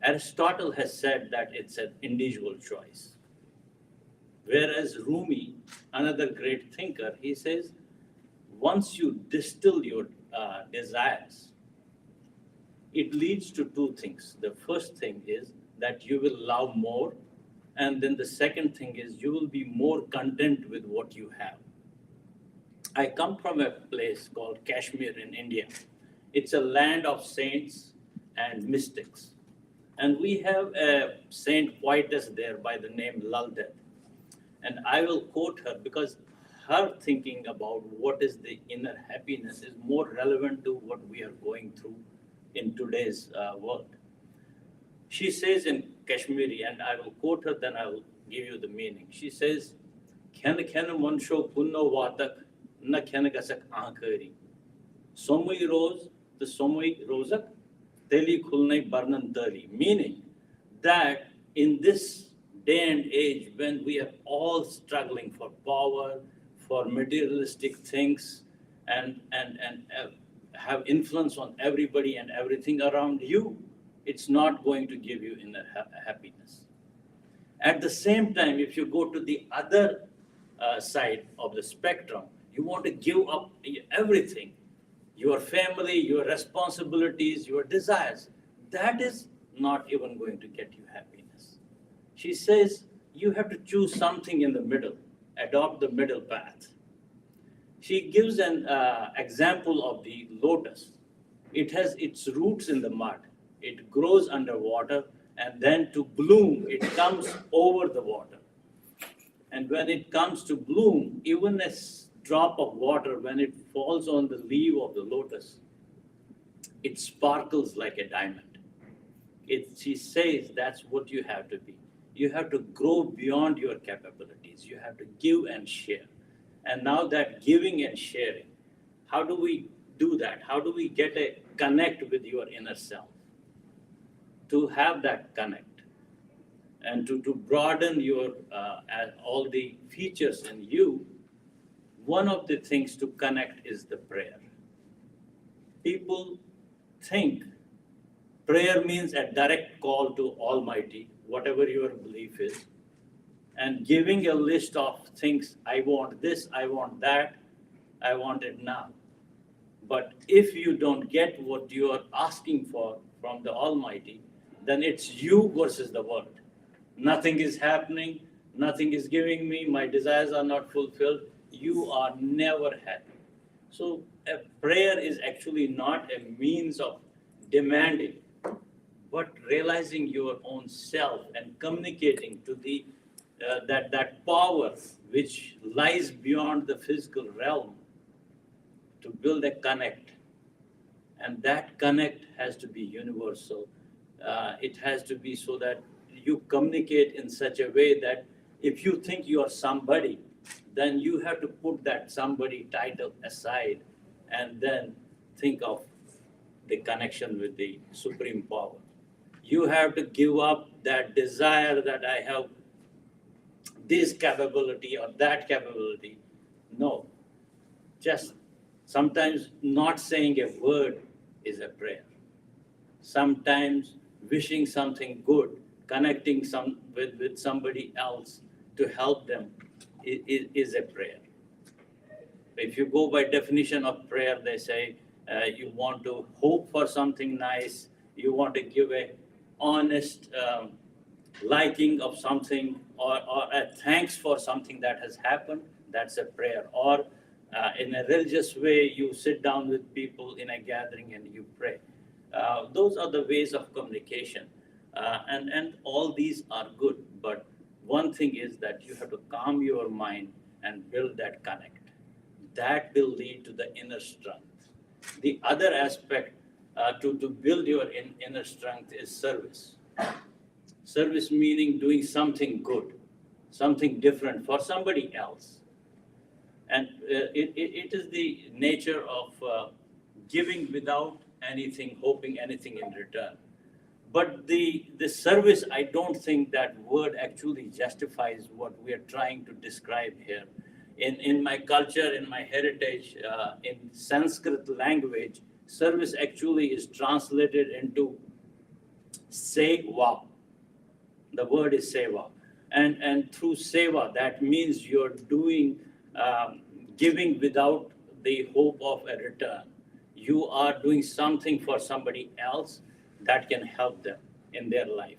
Aristotle has said that it's an individual choice. Whereas Rumi, another great thinker, he says, once you distill your desires, it leads to two things. The first thing is that you will love more, and then the second thing is you will be more content with what you have. I come from a place called Kashmir in India. It's a land of saints and mystics. And we have a saint poetess there by the name Lal Ded. And I will quote her because her thinking about what is the inner happiness is more relevant to what we are going through in today's world. She says in Kashmiri, and I will quote her, then I will give you the meaning. She says, "Khen khen mansho punno vatak, na khen gasak aankhari. Somui rose, the somui rozak, teli khulnai barnan tali." Meaning that in this day and age when we are all struggling for power, for materialistic things, and have influence on everybody and everything around you, it's not going to give you inner happiness. At the same time, if you go to the other side of the spectrum, you want to give up everything, your family, your responsibilities, your desires. That is not even going to get you happiness. She says you have to choose something in the middle, adopt the middle path. She gives an example of the lotus. It has its roots in the mud. It grows underwater, and then to bloom, it comes over the water. And when it comes to bloom, even a drop of water, when it falls on the leaf of the lotus, it sparkles like a diamond. She says that's what you have to be. You have to grow beyond your capabilities. You have to give and share. And now that giving and sharing, how do we do that? How do we get a connect with your inner self? To have that connect and to broaden your all the features in you, one of the things to connect is the prayer. People think prayer means a direct call to Almighty, whatever your belief is, and giving a list of things, I want this, I want that, I want it now. But if you don't get what you are asking for from the Almighty, then it's you versus the world. Nothing is happening, nothing is giving me, my desires are not fulfilled, you are never happy. So a prayer is actually not a means of demanding, but realizing your own self and communicating to the that power which lies beyond the physical realm to build a connect. And that connect has to be universal. It has to be so that you communicate in such a way that if you think you are somebody, then you have to put that somebody title aside and then think of the connection with the supreme power. You have to give up that desire that I have this capability or that capability. No, just sometimes not saying a word is a prayer. Sometimes wishing something good, connecting with somebody else to help them is a prayer. If you go by definition of prayer, they say you want to hope for something nice, you want to give a honest liking of something or a thanks for something that has happened, that's a prayer. Or in a religious way, you sit down with people in a gathering and you pray. Those are the ways of communication. And all these are good, but one thing is that you have to calm your mind and build that connect. That will lead to the inner strength. The other aspect to build your inner strength is service. Service meaning doing something good, something different for somebody else. And it is the nature of giving without anything, hoping anything in return. But the service, I don't think that word actually justifies what we are trying to describe here. In my culture, in my heritage, in Sanskrit language, service actually is translated into seva. The word is seva. And through seva, that means you're doing, giving without the hope of a return. You are doing something for somebody else that can help them in their life.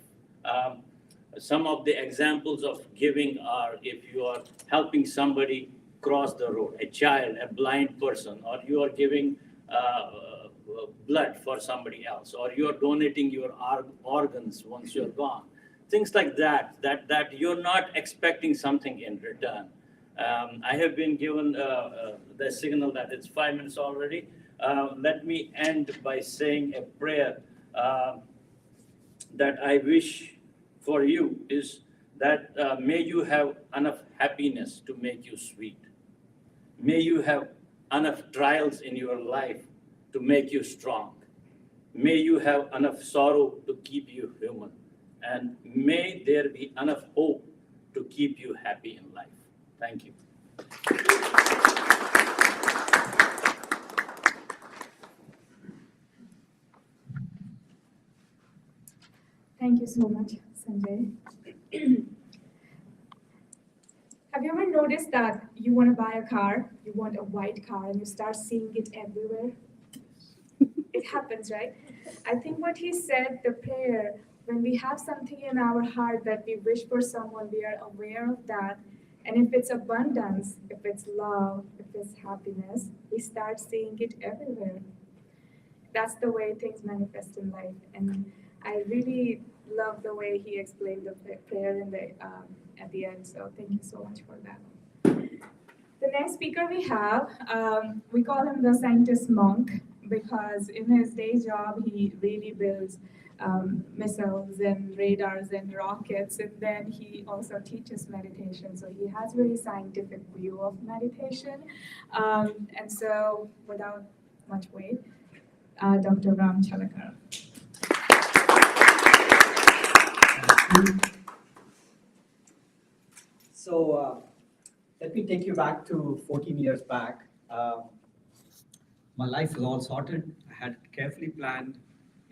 Some of the examples of giving are if you are helping somebody cross the road, a child, a blind person, or you are giving blood for somebody else, or you are donating your organs once you're gone. things like that you're not expecting something in return. I have been given the signal that it's 5 minutes already. Let me end by saying a prayer that I wish for you is that may you have enough happiness to make you sweet. May you have enough trials in your life to make you strong. May you have enough sorrow to keep you human. And may there be enough hope to keep you happy in life. Thank you. Thank you so much, Sanjay. Have you ever noticed that you want to buy a car, you want a white car, and you start seeing it everywhere? It happens, right? I think what he said, the prayer, when we have something in our heart that we wish for someone, we are aware of that. And if it's abundance, if it's love, if it's happiness, we start seeing it everywhere. That's the way things manifest in life. And I really love the way he explained the prayer in at the end. So thank you so much for that. The next speaker we have, we call him the scientist monk because in his day job, he really builds missiles and radars and rockets, and then he also teaches meditation. So he has very scientific view of meditation. And so without much wait, Dr. Ram Chalakar. So let me take you back to 14 years back. My life was all sorted. I had it carefully planned.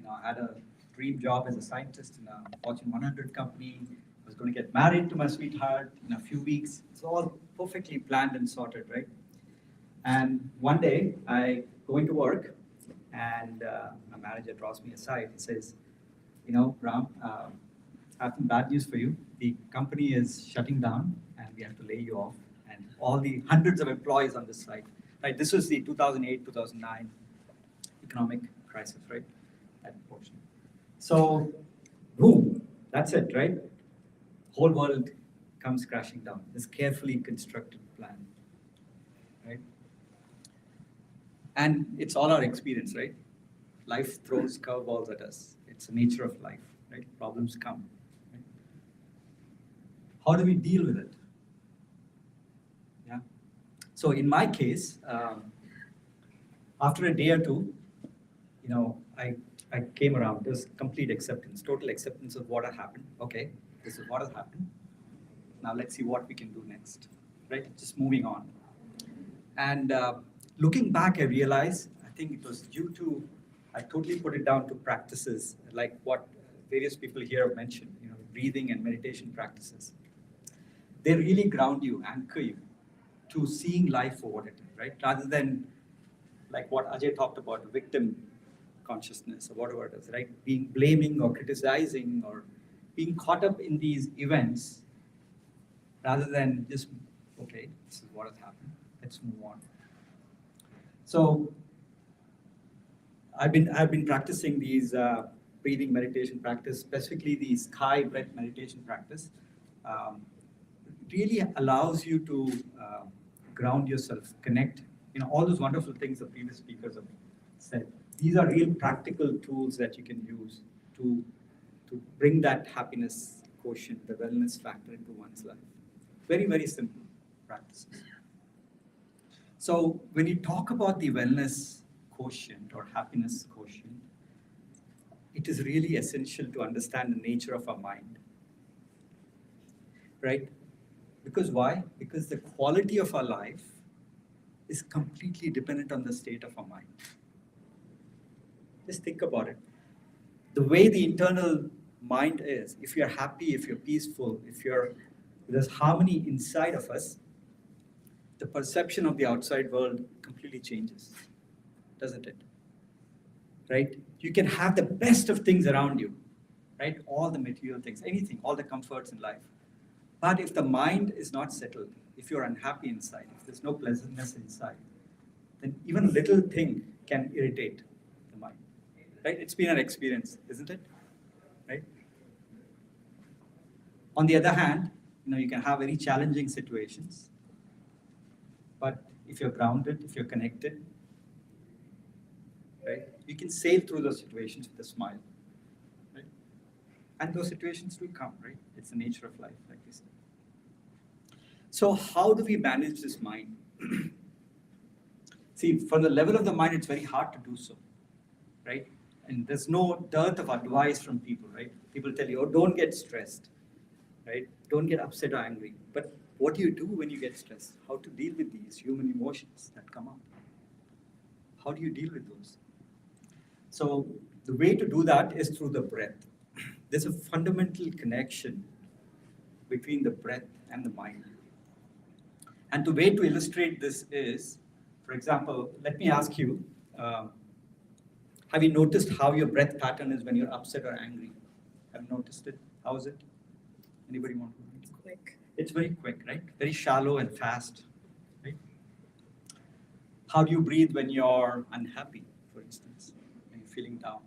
I had a dream job as a scientist in a Fortune 100 company. I was going to get married to my sweetheart in a few weeks. It's all perfectly planned and sorted, right? And one day I go into work and my manager draws me aside and says, Ram, I have some bad news for you. The company is shutting down and we have to lay you off. And all the hundreds of employees on this site, right? This was the 2008, 2009 economic crisis, right? That portion. So, boom, that's it, right? Whole world comes crashing down. This carefully constructed plan, right? And it's all our experience, right? Life throws curveballs at us. It's the nature of life, right? Problems come. Right? How do we deal with it? Yeah. So in my case, after a day or two, I came around. There's complete acceptance, total acceptance of what had happened. Okay, this is what has happened. Now let's see what we can do next, right? Just moving on. And looking back, I realized, I think it was due to, I totally put it down to practices like what various people here have mentioned, breathing and meditation practices. They really ground you, anchor you to seeing life for what it is, right? Rather than like what Ajay talked about, victim consciousness or whatever it is, right? Being blaming or criticizing or being caught up in these events rather than just, okay, this is what has happened, let's move on. So I've been practicing these breathing meditation practice, specifically the sky breath meditation practice. It really allows you to ground yourself, connect, all those wonderful things the previous speakers have said. These are real practical tools that you can use to bring that happiness quotient, the wellness factor into one's life. Very, very simple practices. So when you talk about the wellness quotient or happiness quotient, it is really essential to understand the nature of our mind, right? Because why? Because the quality of our life is completely dependent on the state of our mind. Just think about it. The way the internal mind is, if you're happy, if you're peaceful, if there's harmony inside of us, the perception of the outside world completely changes, doesn't it? Right? You can have the best of things around you, right? All the material things, anything, all the comforts in life. But if the mind is not settled, if you're unhappy inside, if there's no pleasantness inside, then even a little thing can irritate the mind, right? It's been an experience, isn't it? Right? On the other hand, you can have very challenging situations, but if you're grounded, if you're connected, right, you can sail through those situations with a smile, right? And those situations will come, right? It's the nature of life, like we said. So how do we manage this mind? See, from the level of the mind, it's very hard to do so, right? And there's no dearth of advice from people, right? People tell you, oh, don't get stressed, right? Don't get upset or angry. But what do you do when you get stressed? How to deal with these human emotions that come up? How do you deal with those? So the way to do that is through the breath. There's a fundamental connection between the breath and the mind. And the way to illustrate this is, for example, let me ask you, have you noticed how your breath pattern is when you're upset or angry? Have you noticed it? How is it? Anybody want to? Quick. It's very quick, right? Very shallow and fast, right? How do you breathe when you're unhappy, for instance, when you're feeling down?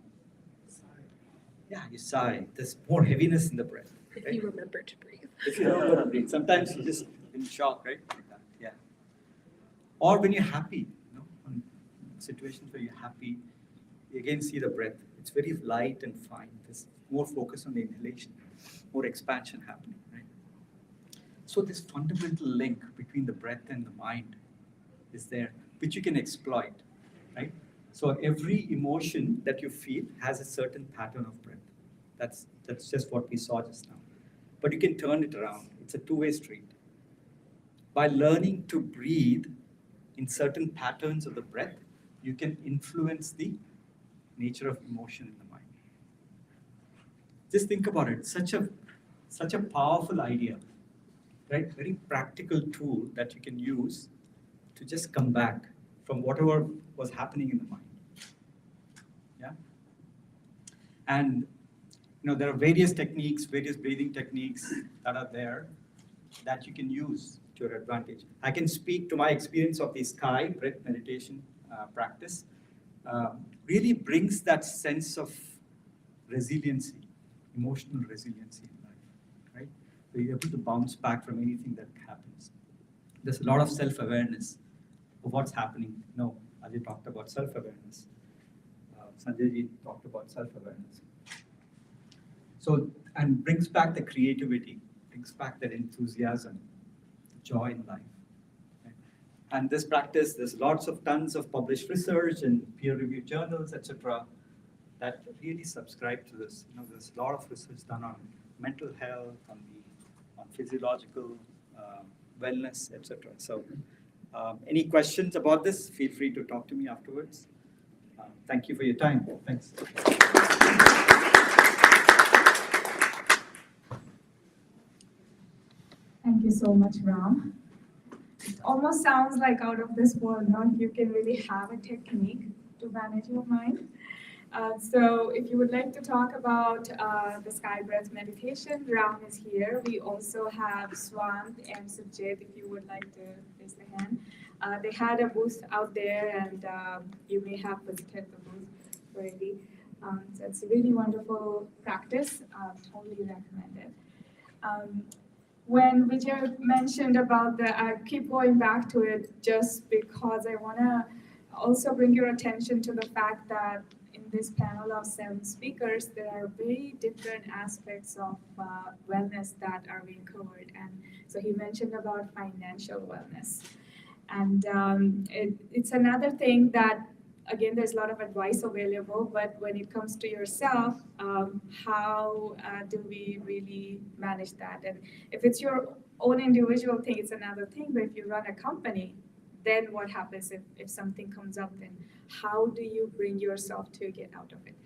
Yeah, you sigh. There's more heaviness in the breath. If right? you remember to breathe. If you remember to breathe. Sometimes you just in shock, right? Like that. Yeah. Or when you're happy, on situations where you're happy, you again see the breath. It's very light and fine. There's more focus on the inhalation, more expansion happening, right? So this fundamental link between the breath and the mind is there, which you can exploit, right? So every emotion that you feel has a certain pattern of breath. That's just what we saw just now. But you can turn it around. It's a two-way street. By learning to breathe in certain patterns of the breath, you can influence the nature of emotion in the mind. Just think about it. Such a powerful idea, right? Very practical tool that you can use to just come back from whatever was happening in the mind. Yeah. And there are various techniques, various breathing techniques that are there that you can use to your advantage. I can speak to my experience of the sky breath meditation practice. Really brings that sense of resiliency, emotional resiliency in life, right? So you're able to bounce back from anything that happens. There's a lot of self-awareness of what's happening. Ajay talked about self-awareness. Sanjay talked about self-awareness. So, and brings back the creativity, brings back that enthusiasm, joy in life. Right? And this practice, there's tons of published research and peer-reviewed journals, etc., that really subscribe to this. There's a lot of research done on mental health, on physiological wellness, etc. So, any questions about this? Feel free to talk to me afterwards. Thank you for your time. Thanks. Thank you so much, Ram. It almost sounds like out of this world, you can really have a technique to manage your mind. So if you would like to talk about the sky breath meditation, Ram is here. We also have Swant and Sujit, if you would like to raise the hand. They had a booth out there, and you may have visited the booth already. So it's a really wonderful practice. Totally recommend it. When Vijay mentioned about I keep going back to it just because I want to also bring your attention to the fact that in this panel of 7 speakers, there are very different aspects of wellness that are being covered. And so he mentioned about financial wellness. And it's another thing that, again, there's a lot of advice available, but when it comes to yourself, how do we really manage that? And if it's your own individual thing, it's another thing, but if you run a company, then what happens if something comes up? Then how do you bring yourself to get out of it?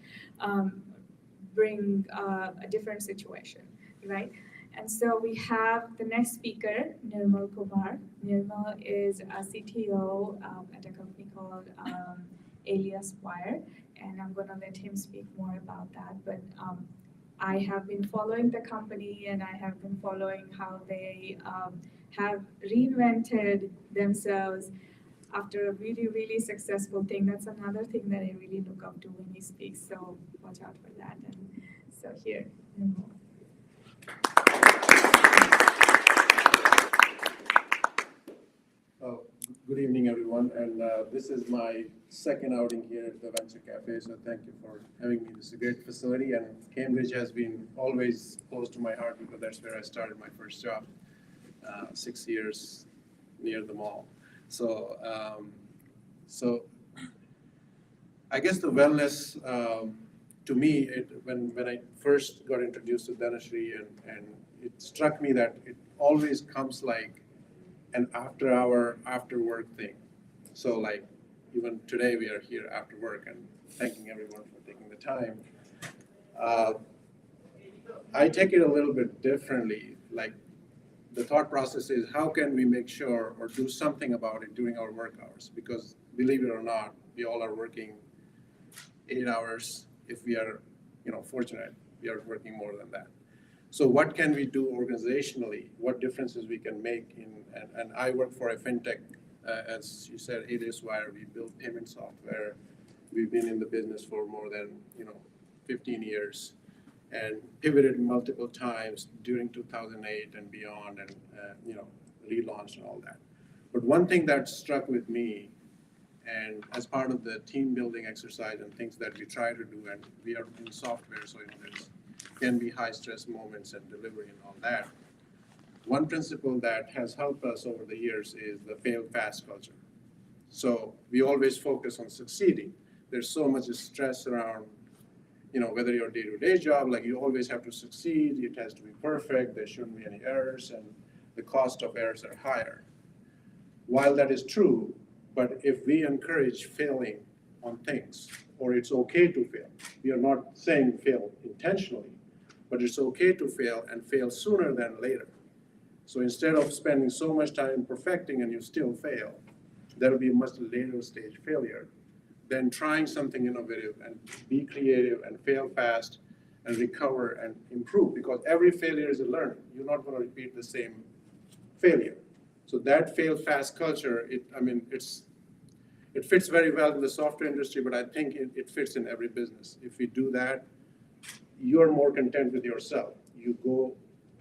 Bring a different situation, right? And so we have the next speaker, Nirmal Kumar. Nirmal is a CTO at a company called Alias Wire, and I'm going to let him speak more about that. But I have been following the company, and I have been following how they have reinvented themselves after a really, really successful thing. That's another thing that I really look up to when he speaks, so watch out for that. And so here, Nirmal. Good evening, everyone, and this is my second outing here at the Venture Cafe, so thank you for having me. This is a great facility, and Cambridge has been always close to my heart because that's where I started my first job, 6 years near the mall. So, I guess the wellness, to me, when I first got introduced to Dhanashree, and it struck me that it always comes like an after work thing. So like even today we are here after work and thanking everyone for taking the time. I take it a little bit differently. Like the thought process is how can we make sure or do something about it during our work hours? Because believe it or not, we all are working 8 hours. If we are, fortunate, we are working more than that. So what can we do organizationally? What differences we can make and I work for a fintech, as you said, Wire. We build payment software. We've been in the business for more than 15 years, and pivoted multiple times during 2008 and beyond, and relaunched and all that. But one thing that struck with me, and as part of the team building exercise and things that we try to do, and we are in software, so there's can be high stress moments and delivery and all that. One principle that has helped us over the years is the fail fast culture. So we always focus on succeeding. There's so much stress around, whether your day-to-day job, like you always have to succeed, it has to be perfect, there shouldn't be any errors, and the cost of errors are higher. While that is true, but if we encourage failing on things, or it's okay to fail, we are not saying fail intentionally, but it's okay to fail and fail sooner than later. So instead of spending so much time perfecting and you still fail, that'll be a much later stage failure than trying something innovative and be creative and fail fast and recover and improve, because every failure is a learning. You're not going to repeat the same failure. So that fail fast culture, it fits very well in the software industry, but I think it fits in every business. If we do that, you're more content with yourself. You go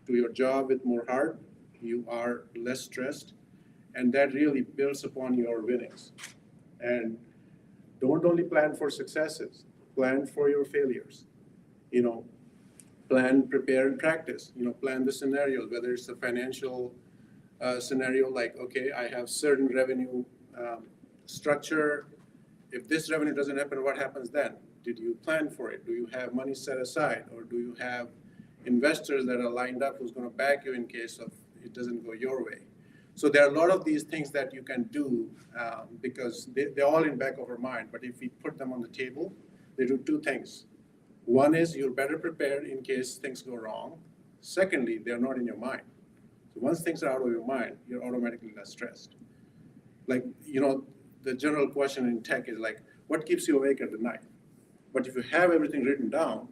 to your job with more heart, you are less stressed, and that really builds upon your winnings. And don't only plan for successes, plan for your failures. Plan, prepare, and practice. Plan the scenarios, whether it's a financial scenario like, okay, I have certain revenue structure. If this revenue doesn't happen, what happens then? Did you plan for it? Do you have money set aside? Or do you have investors that are lined up who's going to back you in case of it doesn't go your way? So there are a lot of these things that you can do because they're all in back of our mind. But if we put them on the table, they do two things. One is you're better prepared in case things go wrong. Secondly, they're not in your mind. So once things are out of your mind, you're automatically less stressed. Like, the general question in tech is like, what keeps you awake at the night? But if you have everything written down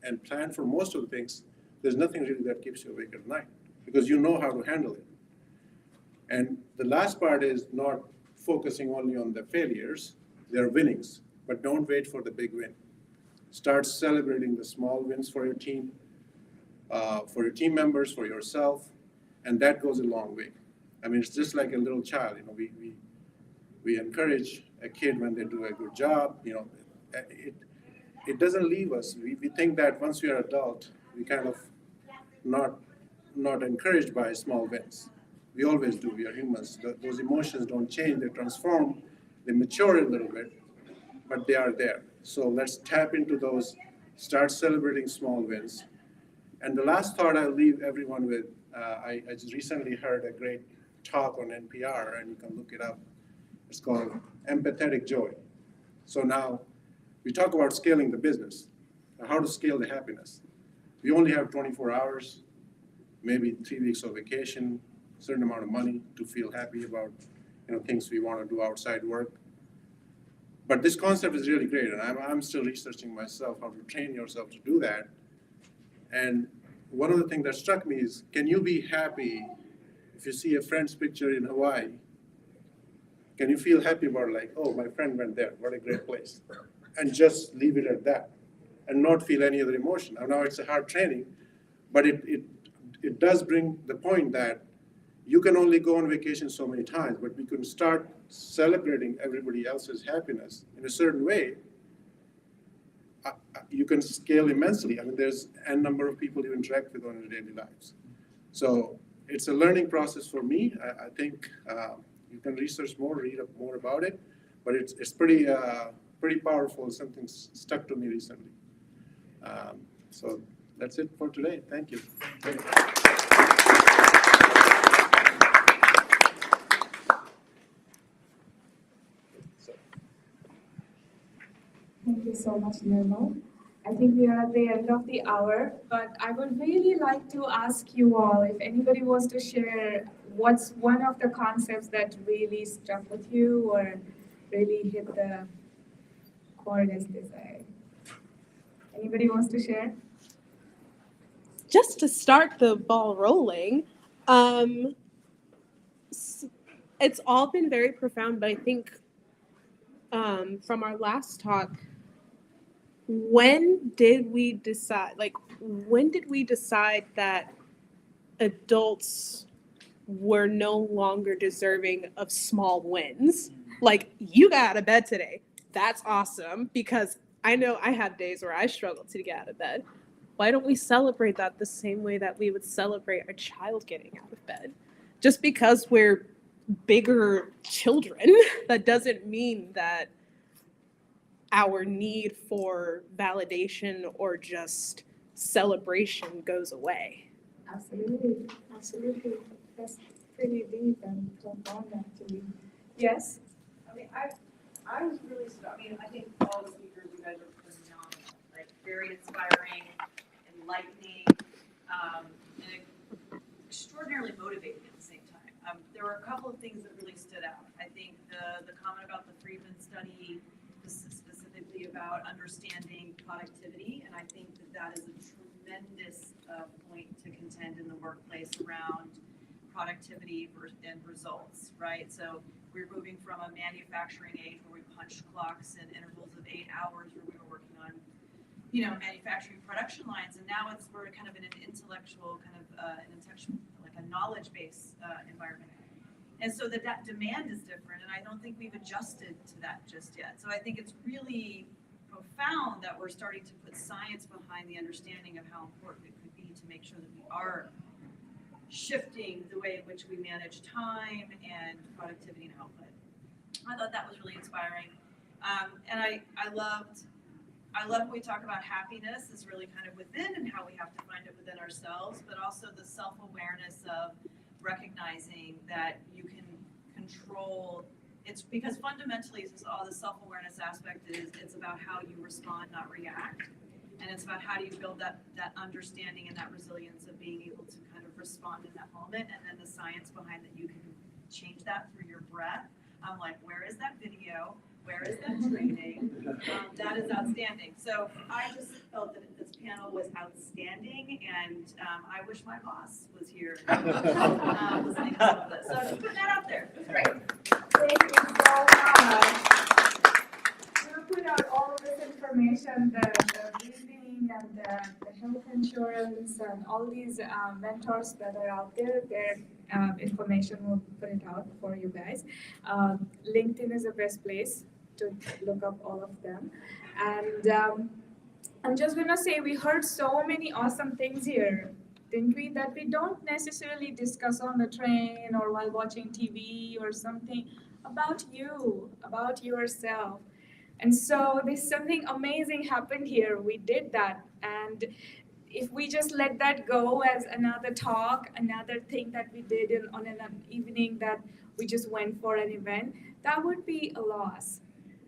and plan for most of the things, there's nothing really that keeps you awake at night because you know how to handle it. And the last part is not focusing only on the failures, there are winnings, but don't wait for the big win. Start celebrating the small wins for your team members, for yourself, and that goes a long way. It's just like a little child, we encourage a kid when they do a good job, it doesn't leave us. We think that once we are adult, we kind of not encouraged by small wins. We always do, we are humans. Those emotions don't change, they transform, they mature a little bit, but they are there. So let's tap into those, start celebrating small wins. And the last thought I'll leave everyone with, I just recently heard a great talk on NPR, and you can look it up. It's called Empathetic Joy. So now we talk about scaling the business, how to scale the happiness. We only have 24 hours, maybe 3 weeks of vacation, certain amount of money to feel happy about things we want to do outside work. But this concept is really great, and I'm still researching myself how to train yourself to do that. And one of the things that struck me is, can you be happy if you see a friend's picture in Hawaii? Can you feel happy about like, oh, my friend went there, what a great place, and just leave it at that and not feel any other emotion? Now it's a hard training, but it does bring the point that you can only go on vacation so many times, but we can start celebrating everybody else's happiness in a certain way. You can scale immensely. I mean, there's n number of people you interact with on your daily lives. So it's a learning process for me. I think you can research more, read up more about it, but it's pretty powerful. Something's stuck to me recently. So that's it for today. Thank you. Thank you so much, Nirmal. I think we are at the end of the hour, but I would really like to ask you all if anybody wants to share what's one of the concepts that really stuck with you or really hit the chord, as they say. Anybody wants to share? Just to start the ball rolling, it's all been very profound, but I think from our last talk, when did we decide that adults were no longer deserving of small wins? Like, you got out of bed today. That's awesome, because I know I have days where I struggle to get out of bed. Why don't we celebrate that the same way that we would celebrate our child getting out of bed? Just because we're bigger children, that doesn't mean that our need for validation or just celebration goes away. Absolutely, absolutely. That's pretty deep and profound, actually. Yes? I mean, I was really struck. I mean, I think all the speakers, you guys are phenomenal, like very inspiring, enlightening, and extraordinarily motivating at the same time. There were a couple of things that really stood out. I think the comment about the Friedman study, specifically about understanding productivity, and I think that is a tremendous point to contend in the workplace around productivity and results, right? So we're moving from a manufacturing age where we punched clocks in intervals of 8 hours where we were working on, manufacturing production lines, and now we're kind of in an intellectual like a knowledge-based environment. And so that demand is different, and I don't think we've adjusted to that just yet. So I think it's really profound that we're starting to put science behind the understanding of how important it could be to make sure that we are shifting the way in which we manage time and productivity and output. I thought that was really inspiring. And I loved when we talk about happiness is really kind of within and how we have to find it within ourselves, but also the self-awareness of recognizing that you can control. It's because fundamentally all the self-awareness aspect it's about how you respond, not react. And it's about how do you build that understanding and that resilience of being able to kind of respond in that moment, and then the science behind that you can change that through your breath. I'm like, where is that video? Where is that training? That is outstanding. So I just felt that this panel was outstanding, and I wish my boss was here listening to some of this. So just putting that out there. It's great. Thank you so much. We'll put out all of this information, the breathing and the health insurance and all these mentors that are out there. Their information, we'll put it out for you guys. LinkedIn is the best place to look up all of them. And I'm just gonna say, we heard so many awesome things here, didn't we? That we don't necessarily discuss on the train or while watching TV or something about you, about yourself. And so there's something amazing happened here. We did that. And if we just let that go as another talk, another thing that we did on an evening that we just went for an event, that would be a loss.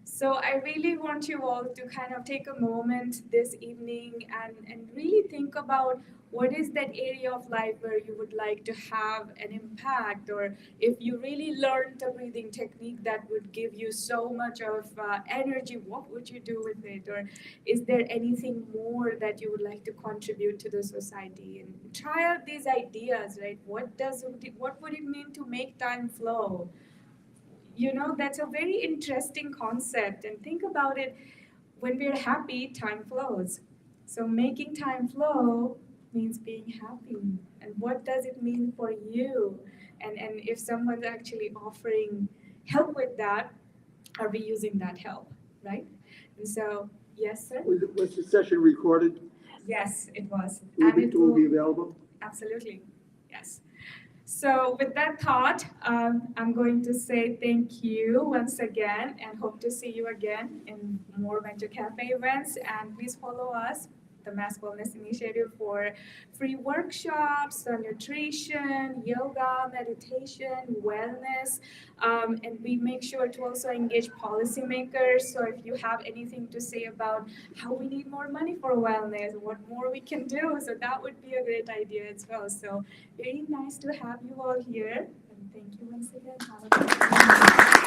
So I really want you all to kind of take a moment this evening and really think about what is that area of life where you would like to have an impact, or if you really learned a breathing technique that would give you so much of energy, what would you do with it? Or is there anything more that you would like to contribute to the society? And try out these ideas, right? What would it mean to make time flow? That's a very interesting concept, and think about it. When we're happy, time flows. So making time flow means being happy. And what does it mean for you? And if someone's actually offering help with that, are we using that help, right? And so, yes, sir? Was the session recorded? Yes, it was. Will And it it will be will, available? absolutely, yes. So with that thought, I'm going to say thank you once again and hope to see you again in more Venture Cafe events. And please follow us, the Mass Wellness Initiative, for free workshops on nutrition, yoga, meditation, wellness. And we make sure to also engage policymakers. So if you have anything to say about how we need more money for wellness, what more we can do, so that would be a great idea as well. So very nice to have you all here. And thank you once again. Have a good day.